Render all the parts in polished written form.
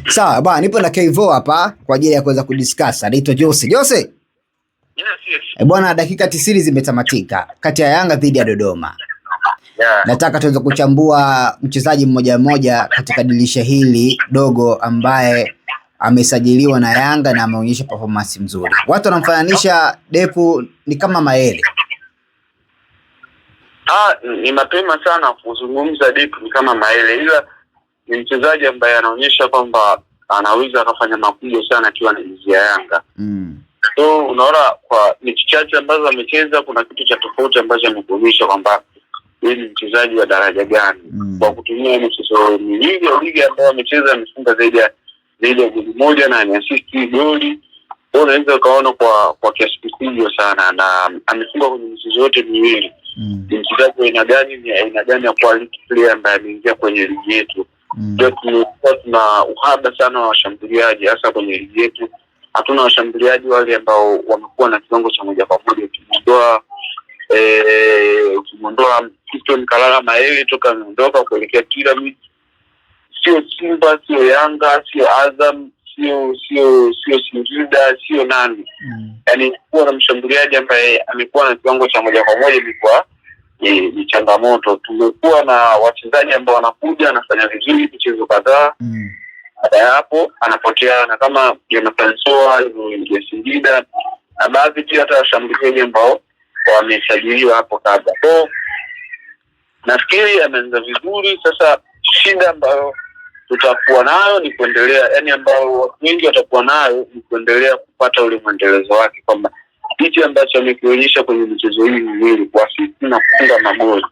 Sawa bwana, nipo na Kevo hapa kwa ajili ya kuweza kudiscuss. Anaitwa Jose. Jose. Yes. Bwana, dakika 90 zimetamatika kati ya Yanga dhidi ya Dodoma. Yeah. Nataka tuweze kuchambua mchezaji mmoja mmoja katika dirisha hili dogo ambaye amesajiliwa na Yanga na ameonyesha performance nzuri. Watu wanamfananisha Depu ni kama Mayele. Ni mapema sana kuzungumza Depu ni kama Mayele, ila ni mchezaji ambaye anaonyesha kwamba anaweza akafanya makubwa sana akiwa na jezi ya Yanga. So unaona kwa mechi chache ambazo amecheza kuna kitu cha tofauti ambacho amekuonyesha kwamba yeye ni mchezaji wa daraja gani. Kwa kutumia michezo miwili ya ligi ambayo amecheza amefunga zaidi ya goli moja na ameassist goli. Unaweza ukaona kwa kiasi kikubwa sana na amefunga kwenye michezo yote miwili. Ni mchezaji wa aina gani ya quality player ambaye ameingia kwenye ligi yetu. Ndio tuna uhaba sana wa washambuliaji hasa kwenye ligi yetu. Hatuna washambuliaji wale ambao wamekuwa na kiwango cha moja kwa moja. Ukimwondoa Fiston Kalala Mayele toka ameondoka kuelekea Pyramid, sio Simba, sio Yanga, sio Azam, sio Singida, sio nani. Yaani kuwa na mshambuliaji ambaye amekuwa na kiwango cha moja kwa moja ilikuwa ni changamoto. Tumekuwa na wachezaji ambao wanakuja anafanya vizuri michezo kadhaa. Baada ya hapo anapotea, na kama Jonathan Soa ya Singida na baadhi pia hata washambuliaji ambao wamesajiliwa hapo kabla. So nafikiri ameanza vizuri. Sasa shida ambayo tutakuwa nayo ni kuendelea, yani ambao watu wengi watakuwa nayo ni kuendelea kupata ule mwendelezo wake, kwamba kitu ambacho amekionyesha kwenye michezo hii miwili kwa assist na kufunga magoli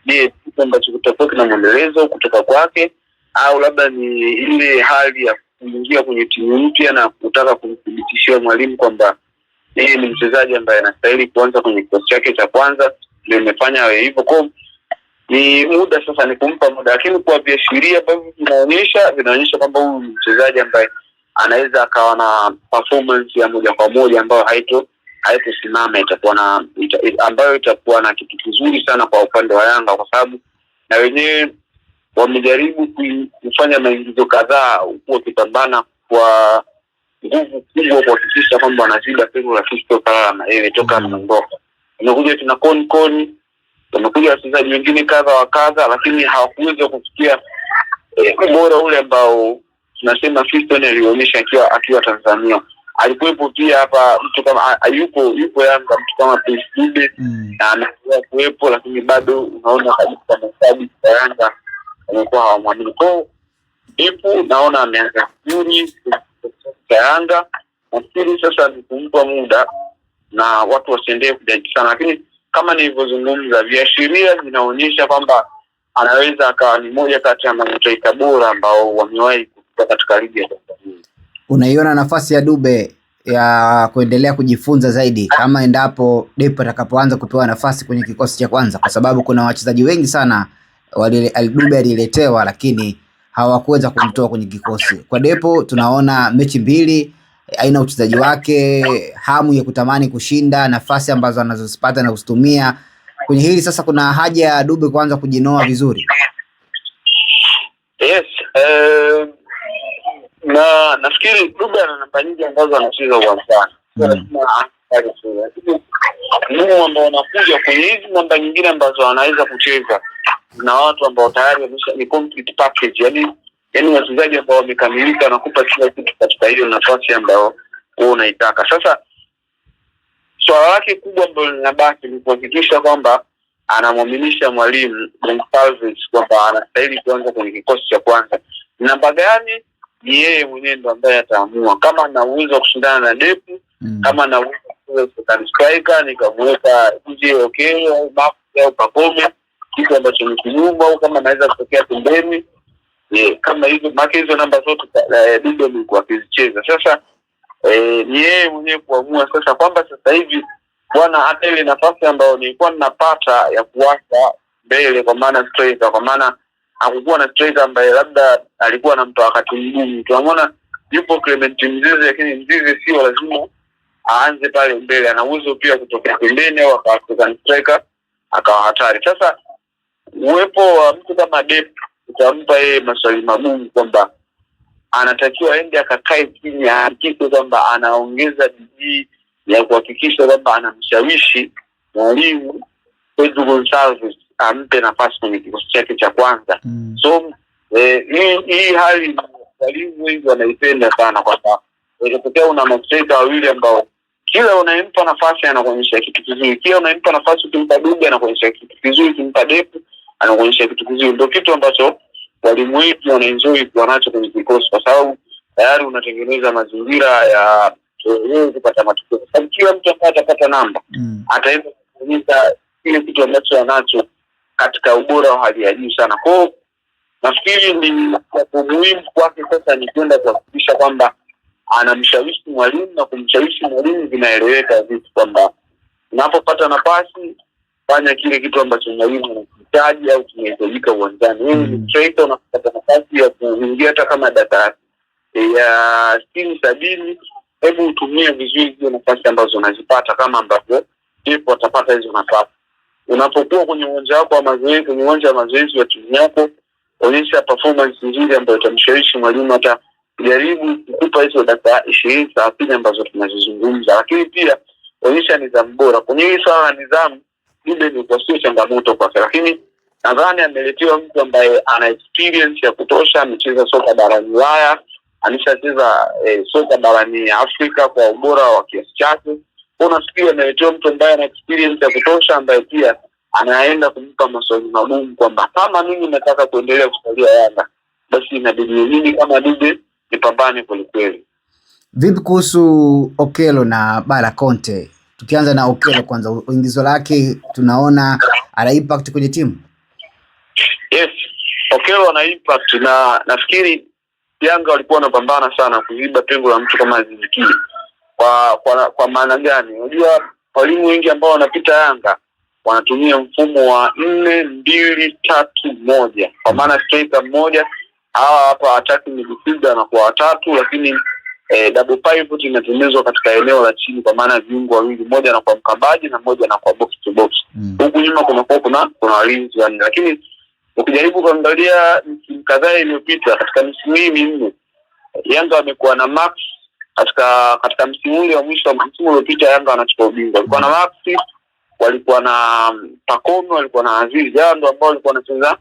ni kitu ambacho kitakuwa kina mwendelezo kutoka kwake, au labda ni ile hali ya kuingia kwenye timu mpya na kutaka kumthibitishia mwalimu kwamba yeye ni mchezaji ambaye anastahili kuanza kwenye kikosi chake cha kwanza. Ndio imefanya awe hivyo. Kwa ni muda sasa, ni kumpa muda, lakini kwa viashiria ambavyo vinaonyesha kwamba huyu ni mchezaji ambaye anaweza akawa na performance ya moja kwa moja ambayo haitosimama, ambayo itakuwa na kitu kizuri sana kwa upande wa Yanga, kwa sababu na wenyewe wamejaribu kufanya maingizo kadhaa huku wakipambana kwa nguvu kubwa kuhakikisha kwamba wanaziba pengo la Fiston Kalala Mayele toka ameondoka. Wamekuja tuna Koni, wamekuja wachezaji wengine kadha, lakini hawakuweza kufikia ubora ule ambao tunasema Fiston alionyesha akiwa Tanzania. Alikuwepo pia hapa mtu kama yupo Yanga mtu kama Prince Dube na anakuwa kuwepo, lakini bado unaona kabisa mashabiki wa Yanga wamekuwa hawamwamini. Kwa hiyo naona ameanza vizuri kwa Yanga. Nafikiri sasa ni kumpa muda na watu wasiendelee kujaji sana, lakini kama nilivyozungumza viashiria vinaonyesha kwamba anaweza akawa ni moja kati ya mastrika bora ambao wamewahi kufika katika ligi ya Tanzania. Unaiona nafasi ya Dube ya kuendelea kujifunza zaidi kama endapo Depu atakapoanza kupewa nafasi kwenye kikosi cha kwanza, kwa sababu kuna wachezaji wengi sana Dube aliletewa lakini hawakuweza kumtoa kwenye kikosi. Kwa Depu tunaona mechi mbili, aina uchezaji wake, hamu ya kutamani kushinda, nafasi ambazo anazozipata na kuzitumia. Kwenye hili sasa kuna haja ya Dube kuanza kujinoa vizuri. Yes, na nafikiri Dube ana namba nyingi ambazo anacheza uwanjani. Mungu ambao wanakuja kwenye hizi namba nyingine ambazo anaweza kucheza na watu ambao tayari ni complete package, yani wachezaji ambao wamekamilika na kupa kila kitu katika hiyo nafasi ambayo wewe unaitaka. Sasa swala lake kubwa ambalo linabaki ni kuhakikisha kwamba anamwaminisha mwalimu Gonçalves kwamba anastahili kuanza kwenye kikosi cha kwanza. Namba gani ni yeye mwenyewe ndo ambaye ataamua. Kama ana uwezo wa kushindana na Depu, kama ana uwezo wa striker nikamweka nje au au Pacome, kitu ambacho ni kinyumba, au kama anaweza kutokea pembeni. Kama hizo maki hizo namba zote Dube alikuwa akizicheza. Sasa ni yeye mwenyewe kuamua sasa kwamba sasa hivi bwana, hata ile nafasi ambayo nilikuwa ninapata ya kuwasa mbele, kwa maana striker, kwa maana hakukuwa na striker ambaye labda alikuwa anamtoa wakati mgumu. Tunaona yupo Clement Mzize, lakini Mzize sio lazima aanze pale mbele, ana uwezo pia kutokea pembeni au akatoka striker akawa hatari. Sasa uwepo wa mtu kama Depu utampa yeye maswali magumu kwamba anatakiwa aende akakae chini ahakikishe kwamba anaongeza bidii ya kuhakikisha kwamba anamshawishi mwalimu Pedro Gonçalves ampe nafasi kwenye kikosi chake cha kwanza. So hii hali walimu wengi wanaipenda sana, kwa sababu inatokea una mastreka wawili ambao kila unayempa nafasi anakuonyesha kitu kizuri, kila unayempa nafasi ukimpa Dube anakuonyesha kitu kizuri, ukimpa Depu anakuonyesha kitu kizuri. Ndio kitu ambacho walimu wetu wanaenjoy kuwa nacho kwenye kikosi, kwa sababu tayari unatengeneza mazingira ya wewe kupata matokeo. Sababu kila mtu ambaye atapata namba ataweza kuonyesha kile kitu ambacho anacho katika ubora wa hali ya juu sana. Kwa nafikiri ni muhimu kwake sasa ni kwenda kuhakikisha kwamba anamshawishi mwalimu, na kumshawishi mwalimu vinaeleweka vipi, kwamba unapopata nafasi fanya kile kitu ambacho mwalimu anahitaji au kinahitajika uwanjani. Wewe ni striker, unapata nafasi ya kuingia hata kama dakika ya 60-70, hebu utumie vizuri hizo nafasi ambazo unazipata, kama ambavyo ndipo atapata hizo nafasi. Unapokuwa kwenye uwanja wako wa mazoezi, kwenye uwanja wa mazoezi wa timu yako, onyesha performance nzuri ambayo itamshawishi mwalimu hata jaribu kukupa hizo dakika 20-30 ambazo tunazizungumza. Lakini pia onyesha nidhamu bora. Kwenye hili swala la nidhamu, Dube ni kwa sio changamoto kwake, lakini nadhani ameletewa mtu ambaye ana experience ya kutosha, amecheza soka barani Ulaya, ameshacheza soka barani Afrika kwa ubora wa kiasi chake. Unafikiri ameletewa mtu ambaye ana experience ya kutosha, ambaye pia anaenda kumpa maswali magumu kwamba kama mimi nataka kuendelea kusalia Yanga, basi inabidi mimi kama Dube nipambane kweli. Vipi kuhusu Okello na Bara Conte? Tukianza na Okello kwanza, uingizo lake tunaona ana impact kwenye timu. Yes, Okello ana impact, na nafikiri Yanga walikuwa wanapambana sana kuziba pengo la mtu kama Aziz Ki. Kwa maana gani? Unajua walimu wengi ambao wanapita Yanga wanatumia mfumo wa 4-2-3-1, kwa maana striker mmoja, hawa hapa attacking midfielder na kwa watatu, lakini double pivot inatengenezwa katika eneo la chini, kwa maana viungo wawili, mmoja na kwa mkabaji na mmoja na kwa box to box. Huku nyuma kuna walinzi wanne. Lakini ukijaribu kuangalia msimu kadhaa iliyopita, katika msimu hii minne Yanga wamekuwa na Max katika msimu ule wa mwisho wa msimu uliopita Yanga wanachukua ubingwa. Walikuwa na Max, walikuwa na Pacome, walikuwa na Aziz Jando ambao walikuwa wanacheza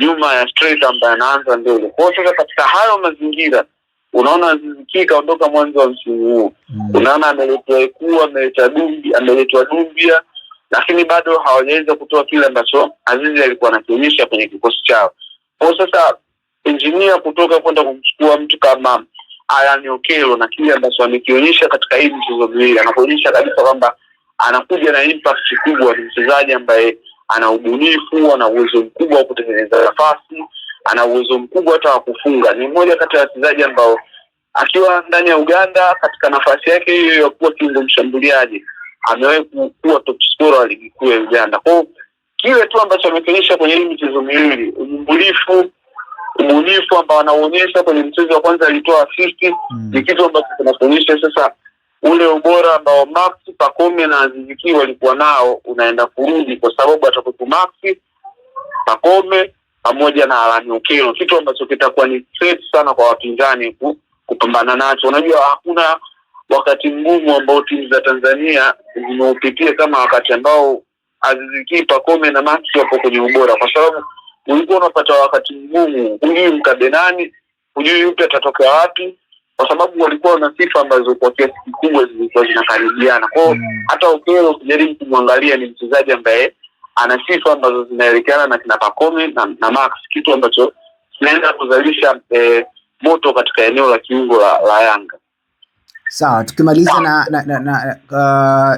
nyuma ya striker ambaye anaanza mbele. Kwa hiyo katika hayo mazingira unaona Aziz Ki kaondoka mwanzo wa msimu huu. Unaona ameletwa Dumbia, lakini bado hawajaweza kutoa kile ambacho Aziz alikuwa anakionyesha kwenye kikosi chao. Kwa sasa engineer kutoka kwenda kumchukua mtu kama Alan Okello na kile ambacho amekionyesha katika hii mchezo miwili, anakuonyesha kabisa kwamba anakuja na impact kubwa. Ni mchezaji ambaye ana ubunifu, ana uwezo mkubwa wa kutengeneza nafasi, ana uwezo mkubwa hata wa kufunga. Ni mmoja kati ya wachezaji ambao akiwa ndani ya Uganda katika nafasi yake hiyo ya kuwa kiungo mshambuliaji amewahi kuwa top scorer wa ligi kuu ya Uganda. Kwa kile tu ambacho ameonyesha kwenye hii michezo miwili, ubunifu ambao anaonyesha kwenye mchezo wa kwanza alitoa assist, ni kitu ambacho kinaonyesha sasa ule ubora ambao Max, Pacome na Aziz Ki walikuwa nao unaenda kurudi, kwa sababu atakuwa Max, Pacome pamoja na Alan Okello, kitu ambacho kitakuwa ni threat sana kwa wapinzani kupambana nacho. Unajua hakuna wakati mgumu ambao timu za Tanzania zinaopitia kama wakati ambao Aziz Ki, Pacome na Max wapo kwenye ubora, kwa sababu ulikuwa unapata wakati mgumu, hujui mkabe nani, hujui yupi atatoka wapi, kwa sababu walikuwa na sifa ambazo kwa kiasi kikubwa zilikuwa zinakaribiana. Kwa hata Okello ukijaribu kumwangalia ni mchezaji ambaye ana sifa ambazo zinaelekeana na kina Pacome na Max, kitu ambacho kinaenda kuzalisha moto katika eneo la kiungo la Yanga. Sawa, tukimaliza na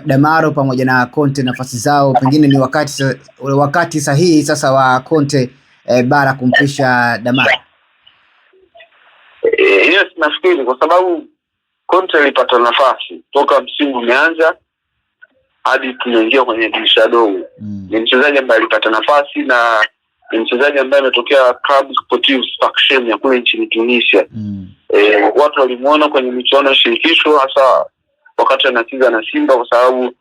Damaro pamoja na Conte, nafasi zao pengine ni wakati sahihi sasa wa Conte Bara kumpisha Damaro. Yes, nafikiri kwa sababu Conte alipata nafasi toka msimu umeanza hadi tunaingia kwenye dirisha dogo. Ni mchezaji ambaye alipata nafasi, na ni mchezaji ambaye ametokea Club Sportif Sfaxien ya kule nchini Tunisia. Watu walimuona kwenye michuano ya shirikisho, hasa wakati anacheza na Simba, kwa sababu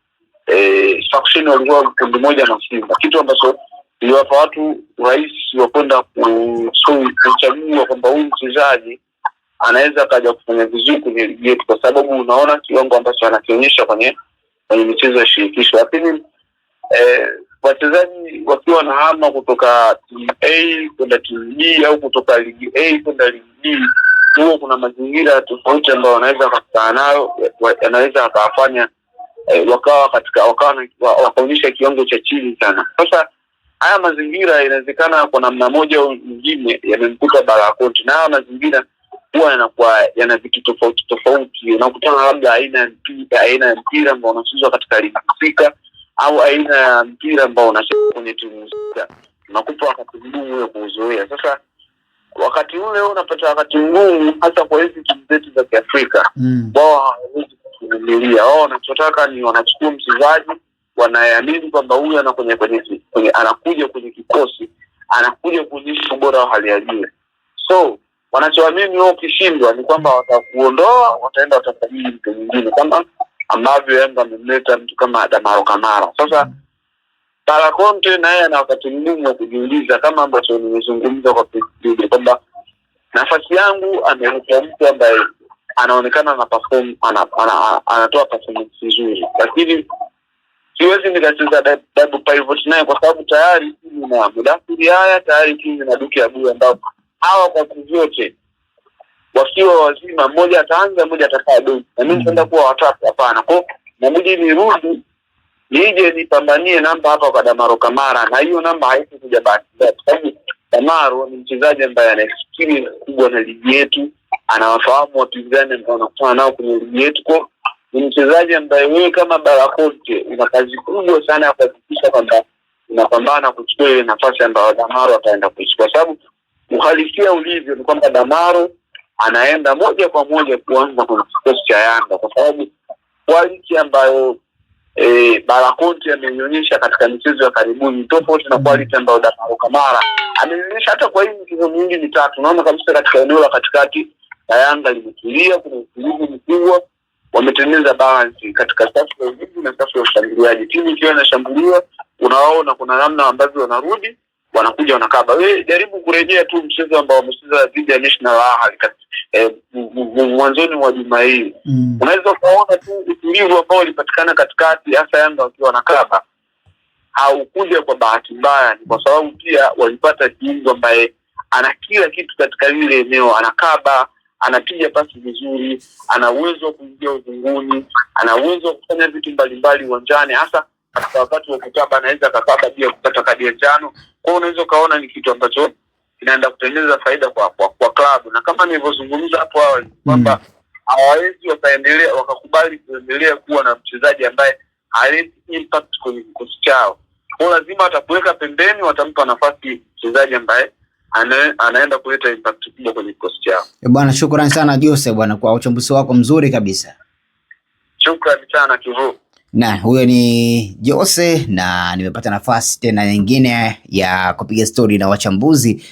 Sfaxien walikuwa kundi moja na Simba, kitu ambacho iliwapa watu urahisi wa kwenda kuchagua kwamba huyu mchezaji anaweza kaja kufanya vizuri kwenye ligi yetu, kwa sababu unaona kiwango ambacho anakionyesha kwenye michezo ya shirikisho. Lakini wachezaji wakiwa na hama kutoka timu A kwenda timu B au kutoka ligi A kwenda ligi B, huo kuna mazingira tofauti ambayo wanaweza kukutana nayo, yanaweza akawafanya wakaonyesha kiwango cha chini sana. Sasa haya mazingira inawezekana kwa namna moja au nyingine yamemkuta Bara Conte, na haya mazingira huwa yanakuwa yana vitu tofauti. Unakutana labda aina ya mpira ambao unachezwa katika ligi husika au aina ya mpira ambao unachezwa kwenye timu husika, unakupa wakati mgumu wa kuzoea. Sasa wakati ule unapata wakati mgumu, hasa kwa hizi timu zetu za Kiafrika. Wao hawawezi kuvumilia. Wao wanachotaka ni wanachukua mchezaji, wanaamini kwamba huyu anakuja kwenye kikosi, anakuja kuonyesha ubora wa hali ya juu. So wanachoamini wao ukishindwa ni kwamba watakuondoa, wataenda watasajili mtu mwingine, kama ambavyo Yanga amemleta mtu kama Damaro Kamara. Sasa Bara Conte naye ana wakati mgumu wa kujiuliza, kama ambacho nimezungumza kwa pili, kwamba nafasi yangu ameleta mtu ambaye anaonekana na perform, anatoa performance nzuri, lakini siwezi nikacheza double pivot naye, kwa sababu tayari timu na Mudathiri haya, tayari timu na Duke Abuya, ambao hawa kwa kuvyote wakiwa wazima, mmoja ataanza, mmoja atakaa benchi, na mimi nitaenda kuwa watatu. Hapana, kwa inabidi nirudi nije nipambanie namba hapa kwa Damaro Kamara, na hiyo namba haikuja bahati mbaya, kwa sababu Damaro ni mchezaji ambaye ana experience kubwa na ligi yetu, anawafahamu wapinzani ambao wanakutana nao kwenye ligi yetu. Kwa ni mchezaji ambaye wewe kama Bara Conte una kazi kubwa sana ya kuhakikisha kwamba unapambana kuchukua ile nafasi ambayo Damaro ataenda kuichukua, sababu uhalisia ulivyo ni kwamba Damaro anaenda moja kwa moja kuanza kwenye kikosi cha Yanga, kwa sababu quality ambayo Bara Conte ameionyesha katika michezo ya karibuni tofauti na quality ambayo Damaro Kamara ameionyesha hata kwa hii michezo mingi mitatu. Unaona kabisa katika eneo la katikati la Yanga limetulia, kuna utulivu mkubwa, wametengeneza balance katika safu ya ulinzi na safu ya ushambuliaji. Timu ikiwa inashambuliwa, unaona kuna namna ambavyo wanarudi, wanakuja wanakaba. Wewe jaribu kurejea tu mchezo ambao wamecheza dhidi ya National Ahli mwanzoni mwa juma hili. Unaweza kuona tu utulivu ambao ulipatikana katikati, hasa Yanga wakiwa wanakaba. Haukuja kwa bahati mbaya, ni kwa sababu pia walipata kiungo ambaye ana kila kitu katika lile eneo, anakaba, anapiga pasi vizuri, ana uwezo wa kuingia uzunguni, ana uwezo wa kufanya vitu mbalimbali uwanjani, hasa katika wakati wa kukaba anaweza kakaba bila kupata kadi ya njano. Kwa unaweza kaona ni kitu ambacho inaenda kutengeneza faida kwa klabu, na kama nilivyozungumza hapo awali kwamba hawawezi wakakubali kuendelea kuwa na mchezaji ambaye haleti impact kwenye kikosi chao. Kwa lazima atakuweka pembeni, watampa nafasi mchezaji ambaye anaenda kuleta impact kubwa kwenye kikosi chao. Bwana, shukrani sana Jose bwana kwa uchambuzi wako mzuri kabisa. Shukrani sana Kivu. Na huyo ni Jose, na nimepata nafasi tena nyingine ya kupiga story na wachambuzi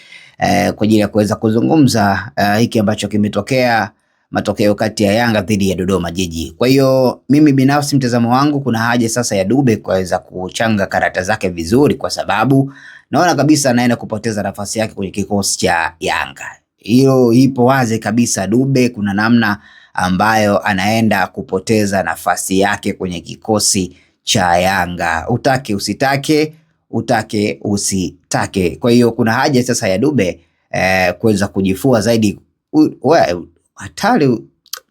kwa ajili ya kuweza kuzungumza hiki ambacho kimetokea, matokeo kati ya Yanga dhidi ya Dodoma Jiji. Kwa hiyo mimi binafsi mtazamo wangu, kuna haja sasa ya Dube kuweza kuchanga karata zake vizuri, kwa sababu naona kabisa anaenda kupoteza nafasi yake kwenye kikosi cha Yanga. Hiyo ipo wazi kabisa. Dube kuna namna ambayo anaenda kupoteza nafasi yake kwenye kikosi cha Yanga, utake usitake, utake usitake. Kwa hiyo kuna haja sasa ya Dube kuweza kujifua zaidi. Hatari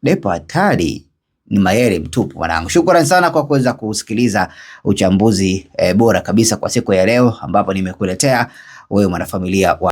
Depo, hatari ni mayele mtupu mwanangu. Shukrani sana kwa kuweza kusikiliza uchambuzi bora kabisa kwa siku ya leo, ambapo nimekuletea wewe mwanafamilia wa